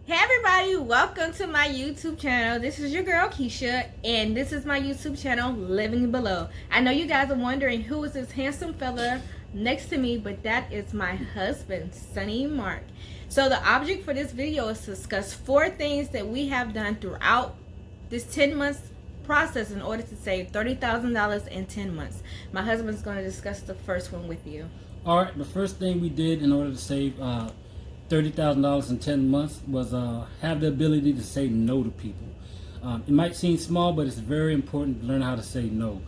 Hey everybody, welcome to my YouTube channel. This is your girl Keisha, and this is my YouTube channel, Living Below. I know you guys are wondering who is this handsome fella next to me, but that is my husband, Sonny Mark. So the object for this video is to discuss 4 things that we have done throughout this 10 months process in order to save $30,000 in 10 months. My husband's going to discuss the first one with you. All right, the first thing we did in order to save $30,000 in 10 months was have the ability to say no to people. It might seem small, but it's very important to learn how to say no.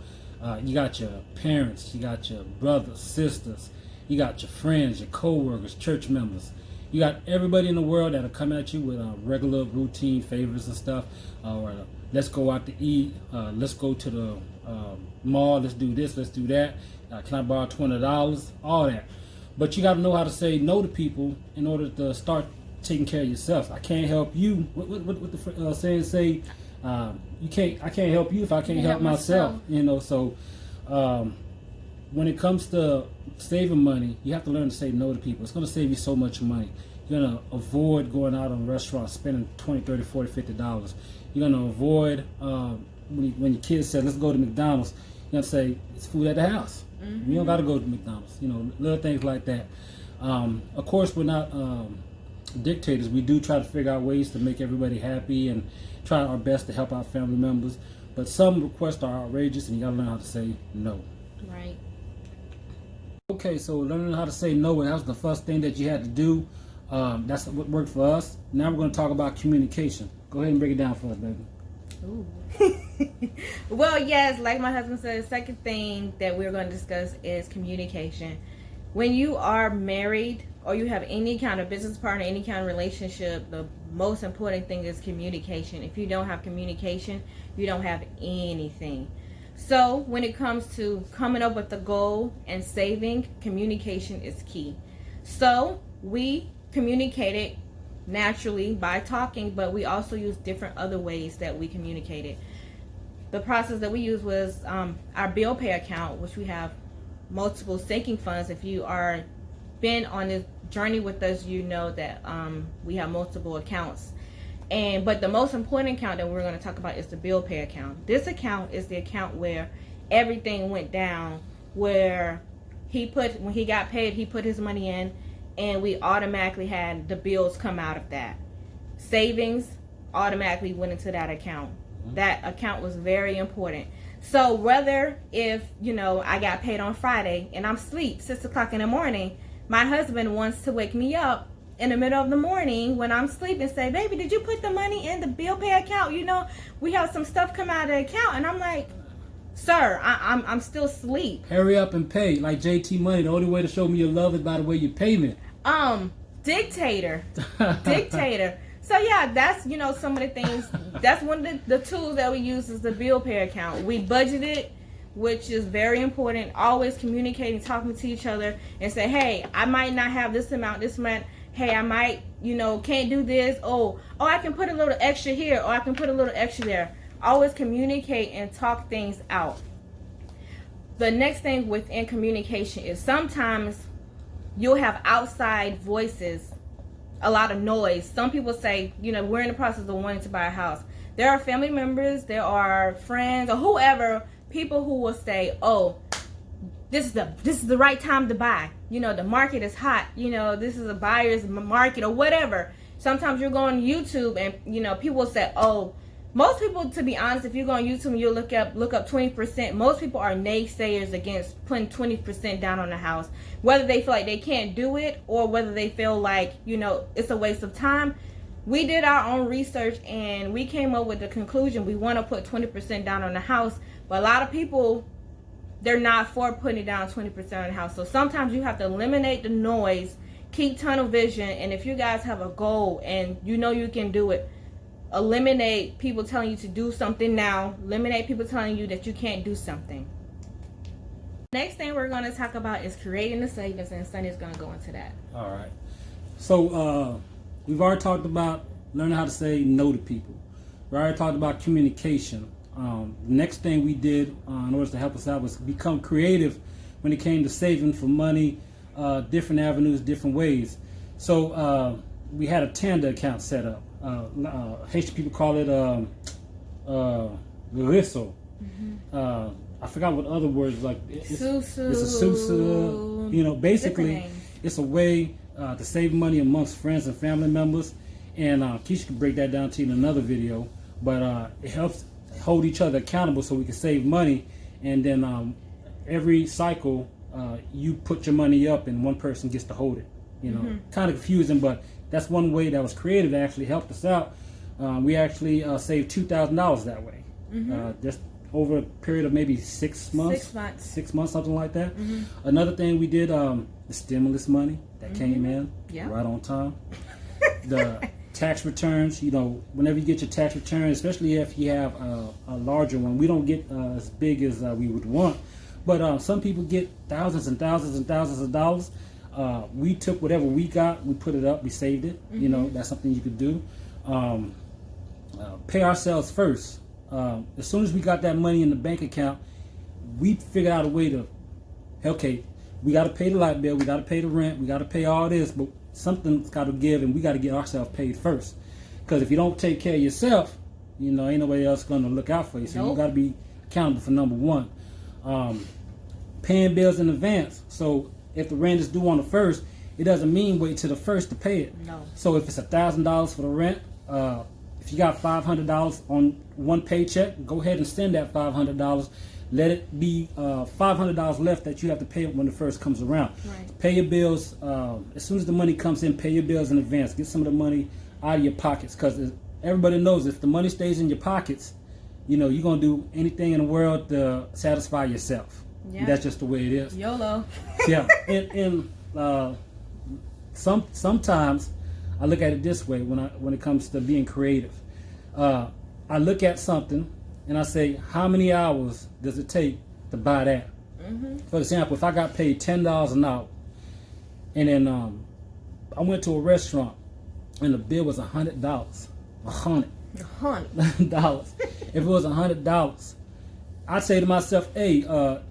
You got your parents, you got your brothers, sisters, you got your friends, your co-workers, church members. You got everybody in the world that'll come at you with regular routine favors and stuff. Or let's go out to eat, let's go to the mall, let's do this, let's do that. Can I borrow $20? All that. But you got to know how to say no to people in order to start taking care of yourself. I can't help you. What the saying say? I can't help you if I can't help myself. You know. So when it comes to saving money, you have to learn to say no to people. It's going to save you so much money. You're going to avoid going out on restaurants, spending $20, $30, $40, $50. You're going to avoid when your kids say, "Let's go to McDonald's." You're going to say, "It's food at the house." Mm-hmm. You don't got to go to McDonald's, little things like that. Of course, we're not dictators. We do try to figure out ways to make everybody happy and try our best to help out family members. But some requests are outrageous, and you got to learn how to say no. Right. Okay, so learning how to say no, that was the first thing that you had to do. That's what worked for us. Now we're going to talk about communication. Go ahead and break it down for us, baby. Ooh. Well, yes, like my husband said, the second thing that we're going to discuss is communication. When you are married or you have any kind of business partner, any kind of relationship, the most important thing is communication. If you don't have communication, you don't have anything. So when it comes to coming up with a goal and saving, communication is key. So we communicated naturally by talking, but we also use different other ways that we communicated. The process that we used was our bill pay account, which we have multiple sinking funds. If you are been on this journey with us, you know that we have multiple accounts. But the most important account that we're going to talk about is the bill pay account. This account is the account where everything went down, where when he got paid, he put his money in, and we automatically had the bills come out of that. Savings automatically went into that account. That account was very important. So whether if, I got paid on Friday and I'm asleep 6 o'clock in the morning, my husband wants to wake me up in the middle of the morning when I'm asleep and say, "Baby, did you put the money in the bill pay account? We have some stuff come out of the account." And I'm like, "Sir, I'm still asleep. Hurry up and pay." Like JT Money, the only way to show me your love is by the way you pay me. Dictator. So yeah, that's some of the things. That's one of the tools that we use is the bill pay account. We budgeted, which is very important. Always communicating, talking to each other, and say, "Hey, I might not have this amount this month. Hey, I might can't do this. Oh, I can put a little extra here, or I can put a little extra there." Always communicate and talk things out. The next thing within communication is sometimes you'll have outside voices, a lot of noise. Some people say, we're in the process of wanting to buy a house. There are family members, there are friends, or whoever, people who will say, "Oh, this is the right time to buy. The market is hot. This is a buyer's market," or whatever. Sometimes you're going to YouTube and people will say, "Oh," most people, to be honest, if you go on YouTube and you look up 20%, most people are naysayers against putting 20% down on the house. Whether they feel like they can't do it or whether they feel like, it's a waste of time. We did our own research and we came up with the conclusion we want to put 20% down on the house. But a lot of people, they're not for putting down 20% on the house. So sometimes you have to eliminate the noise, keep tunnel vision, and if you guys have a goal and you can do it, eliminate people telling you to do something now. Eliminate people telling you that you can't do something. Next thing we're going to talk about is creating the savings, and Sonny's going to go into that. All right. So we've already talked about learning how to say no to people. We already talked about communication. The next thing we did in order to help us out was become creative when it came to saving for money, different avenues, different ways. So we had a Tanda account set up. Haitian people call it Risso. I forgot what other words like. It's a susu. You know, basically, it's a way to save money amongst friends and family members. And Keisha can break that down to you in another video. But it helps hold each other accountable so we can save money. And then every cycle, you put your money up and one person gets to hold it. You know, kind of confusing, but that's one way that was created that actually helped us out. We actually saved $2,000 that way. Just over a period of maybe 6 months. 6 months. 6 months, something like that. Another thing we did, the stimulus money that came in right on time. The tax returns, you know, whenever you get your tax return, especially if you have a larger one, we don't get as big as we would want. But some people get thousands and thousands and thousands of dollars. We took whatever we got, we put it up, we saved it. You know, that's something you could do. Pay ourselves first. As soon as we got that money in the bank account, we figured out a way to, okay, we got to pay the light bill, we got to pay the rent, we got to pay all this, but something's got to give, and we got to get ourselves paid first. Because if you don't take care of yourself, you know, ain't nobody else going to look out for you. So you got to be accountable for number one. Paying bills in advance. So if the rent is due on the 1st, it doesn't mean wait till the 1st to pay it. No. So if it's $1,000 for the rent, if you got $500 on one paycheck, go ahead and send that $500. Let it be $500 left that you have to pay when the 1st comes around. Right. Pay your bills as soon as the money comes in. Pay your bills in advance. Get some of the money out of your pockets, because everybody knows if the money stays in your pockets, you know, you're gonna do anything in the world to satisfy yourself. Yeah. That's just the way it is. YOLO. Yeah. And sometimes I look at it this way when it comes to being creative. I look at something and I say, how many hours does it take to buy that? For example, if I got paid $10 an hour, and then I went to a restaurant and the bill was $100. $100. If it was $100, I'd say to myself, hey,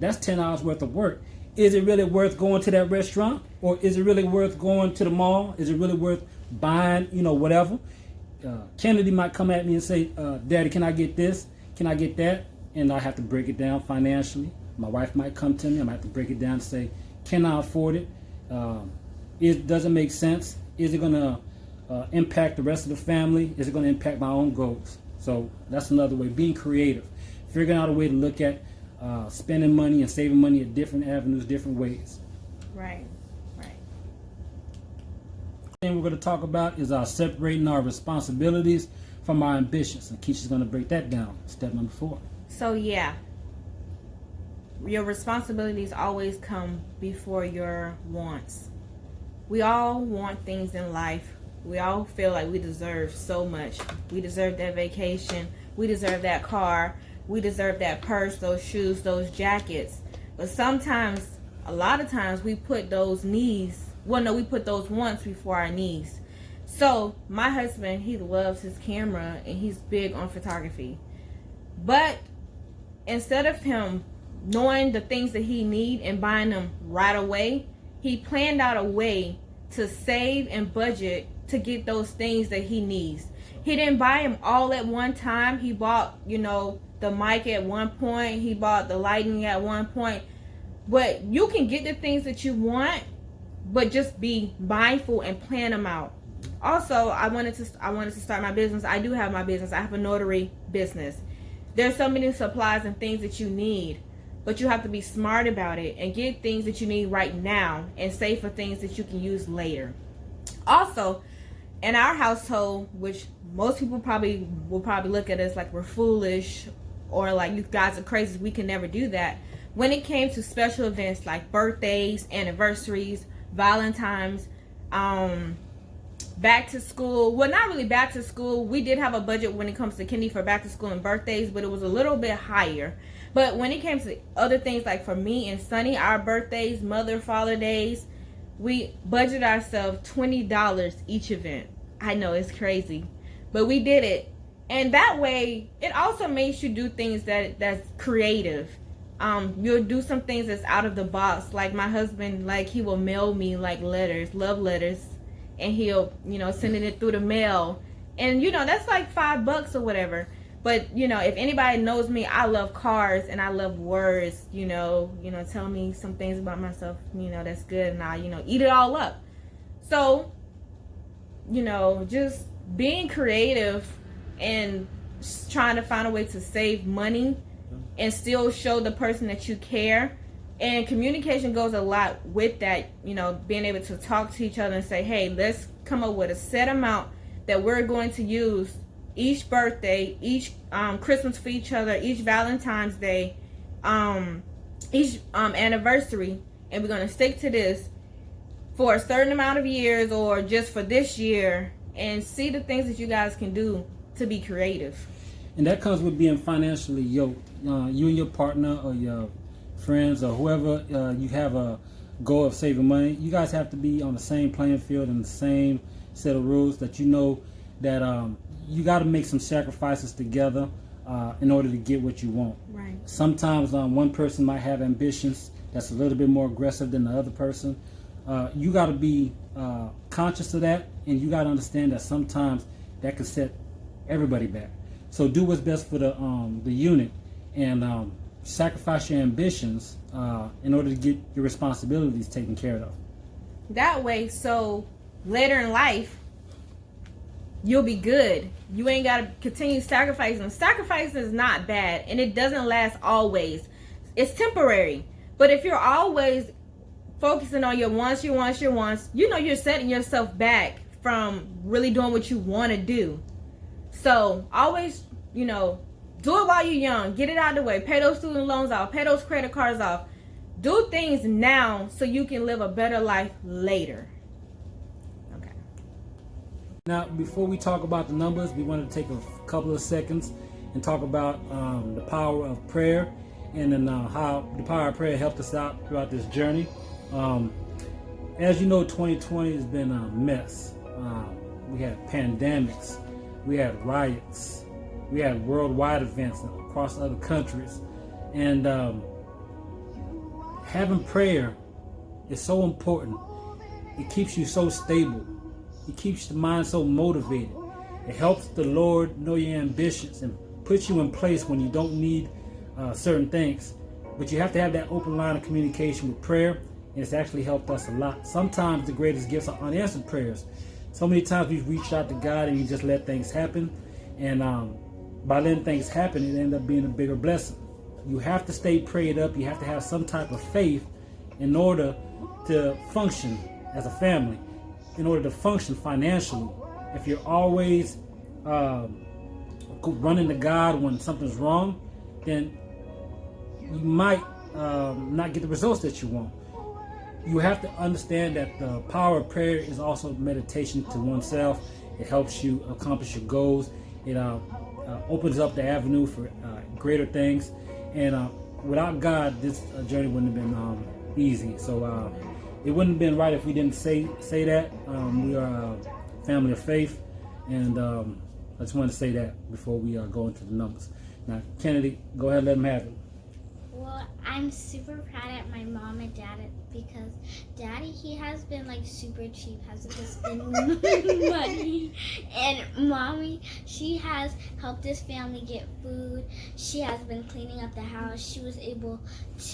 that's 10 hours worth of work. Is it really worth going to that restaurant? Or is it really worth going to the mall? Is it really worth buying, you know, whatever? Kennedy might come at me and say, Daddy, can I get this? Can I get that? And I have to break it down financially. My wife might come to me. I might have to break it down and say, can I afford it? It doesn't make sense. Is it going to impact the rest of the family? Is it going to impact my own goals? So that's another way, being creative. Figuring out a way to look at spending money and saving money at different avenues, different ways. Right. Thing we're going to talk about is separating our responsibilities from our ambitions. And Keisha's going to break that down. Step number 4. So yeah, your responsibilities always come before your wants. We all want things in life. We all feel like we deserve so much. We deserve that vacation. We deserve that car. We deserve that purse, those shoes, those jackets. But sometimes, a lot of times, we put those we put those wants before our needs. So, my husband, he loves his camera and he's big on photography. But instead of him knowing the things that he needs and buying them right away, he planned out a way to save and budget to get those things that he needs. He didn't buy them all at one time. He bought, you know, the mic at one point. He bought the lighting at one point. But you can get the things that you want, but just be mindful and plan them out. Also, I wanted to start my business. I do have my business. I have a notary business. There's so many supplies and things that you need, but you have to be smart about it and get things that you need right now and save for things that you can use later. Also, in our household, which most people will probably look at us like we're foolish or like you guys are crazy, we can never do that. When it came to special events like birthdays, anniversaries, Valentine's, back to school, well, not really back to school, we did have a budget when it comes to candy for back to school and birthdays, but it was a little bit higher. But when it came to other things, like for me and Sonny, our birthdays, Mother, Father days, we budgeted ourselves $20 each event. I know, it's crazy, but we did it. And that way, it also makes you do things that's creative. You'll do some things that's out of the box. Like my husband, like he will mail me like letters, love letters, and he'll, you know, sending it through the mail. And, you know, that's like $5 or whatever. But, you know, if anybody knows me, I love cars and I love words, you know, tell me some things about myself, you know, that's good. And I, you know, eat it all up. So, you know, just being creative and trying to find a way to save money and still show the person that you care. And communication goes a lot with that, you know, being able to talk to each other and say, hey, let's come up with a set amount that we're going to use each birthday, each Christmas for each other, each Valentine's Day, each anniversary, and we're going to stick to this for a certain amount of years or just for this year, and see the things that you guys can do to be creative. And that comes with being financially yoked. You and your partner or your friends or whoever, you have a goal of saving money. You guys have to be on the same playing field and the same set of rules, that you know that you got to make some sacrifices together in order to get what you want. Right. Sometimes one person might have ambitions that's a little bit more aggressive than the other person. You got to be conscious of that, and you got to understand that sometimes that can set everybody back. So do what's best for the unit, and sacrifice your ambitions in order to get your responsibilities taken care of. That way, so later in life, you'll be good. You ain't got to continue sacrificing. Sacrificing is not bad, and it doesn't last always. It's temporary. But if you're always focusing on your wants, you know you're setting yourself back from really doing what you want to do. So always, you know, do it while you're young. Get it out of the way. Pay those student loans off. Pay those credit cards off. Do things now so you can live a better life later. Okay. Now, before we talk about the numbers, we wanted to take a couple of seconds and talk about the power of prayer, and then how the power of prayer helped us out throughout this journey. As you know, 2020 has been a mess. We had pandemics, we had riots, we had worldwide events across other countries, and having prayer is so important. It keeps you so stable. It keeps the mind so motivated. It helps the Lord know your ambitions and puts you in place when you don't need certain things. But you have to have that open line of communication with prayer, and it's actually helped us a lot. Sometimes the greatest gifts are unanswered prayers. So many times we've reached out to God and He just let things happen, and by letting things happen, it ended up being a bigger blessing. You have to stay prayed up. You have to have some type of faith in order to function as a family, in order to function financially. If you're always running to God when something's wrong, then you might not get the results that you want. You have to understand that the power of prayer is also meditation to oneself. It helps you accomplish your goals. It opens up the avenue for greater things. And without God, this journey wouldn't have been easy. So it wouldn't have been right if we didn't say that. We are a family of faith, and I just wanted to say that before we go into the numbers. Now, Kennedy, go ahead and let them have it. Well, I'm super proud at my mom and dad because Daddy, he has been like super cheap, hasn't just spent money. And Mommy, she has helped this family get food. She has been cleaning up the house. She was able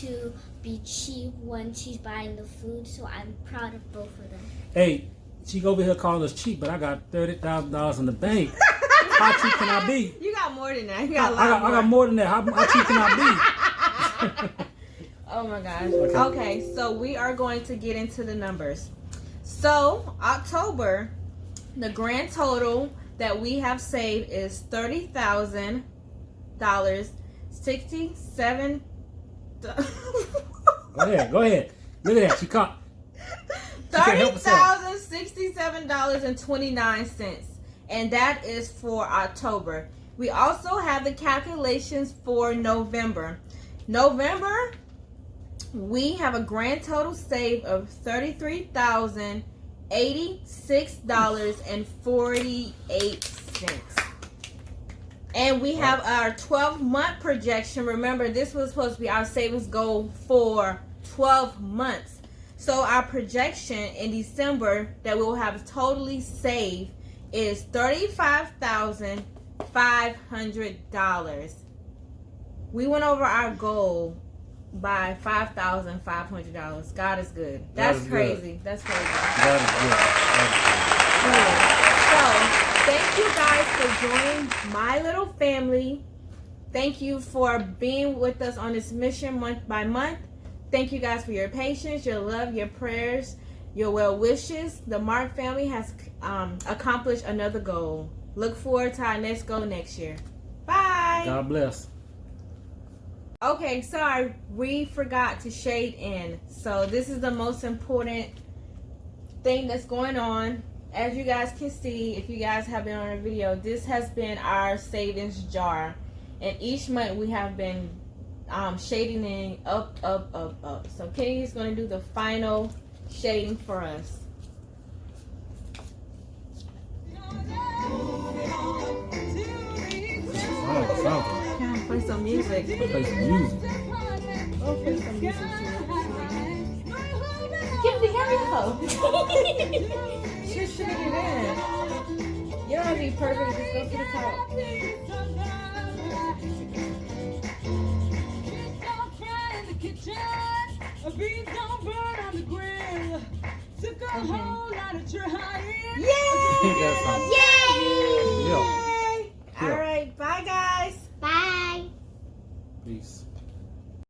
to be cheap when she's buying the food, so I'm proud of both of them. Hey, she over here calling us cheap, but I got $30,000 in the bank. How cheap can I be? You got more than that. You got a lot I got more than that. How cheap can I be? Oh my gosh. Okay, so we are going to get into the numbers. So October, the grand total that we have saved is $30,000. 67. Go ahead. Look at that. She caught. $30,067.29, and that is for October. We also have the calculations for November. November, we have a grand total save of $33,086.48. And we have our 12-month projection. Remember, this was supposed to be our savings goal for 12 months. So our projection in December that we will have totally saved is $35,500. We went over our goal by $5,500. God is good. That's crazy. Good. That's crazy. That So thank you guys for joining my little family. Thank you for being with us on this mission month by month. Thank you guys for your patience, your love, your prayers, your well wishes. The Mark family has accomplished another goal. Look forward to our next goal next year. Bye. God bless. Okay, sorry, we forgot to shade in. So this is the most important thing that's going on. As you guys can see, if you guys have been on a video, this has been our savings jar. And each month we have been shading in up. So Kenny is going to do the final shading for us. Can I play some music? Play some music. Oh, play some music. Give the hurry up. Just should get in. You don't have to be perfect. Just go to the top. Beans don't burn on the grill. Took a whole lot of trying. Yay! Yeah. All right. Bye, guys. Bye. Peace.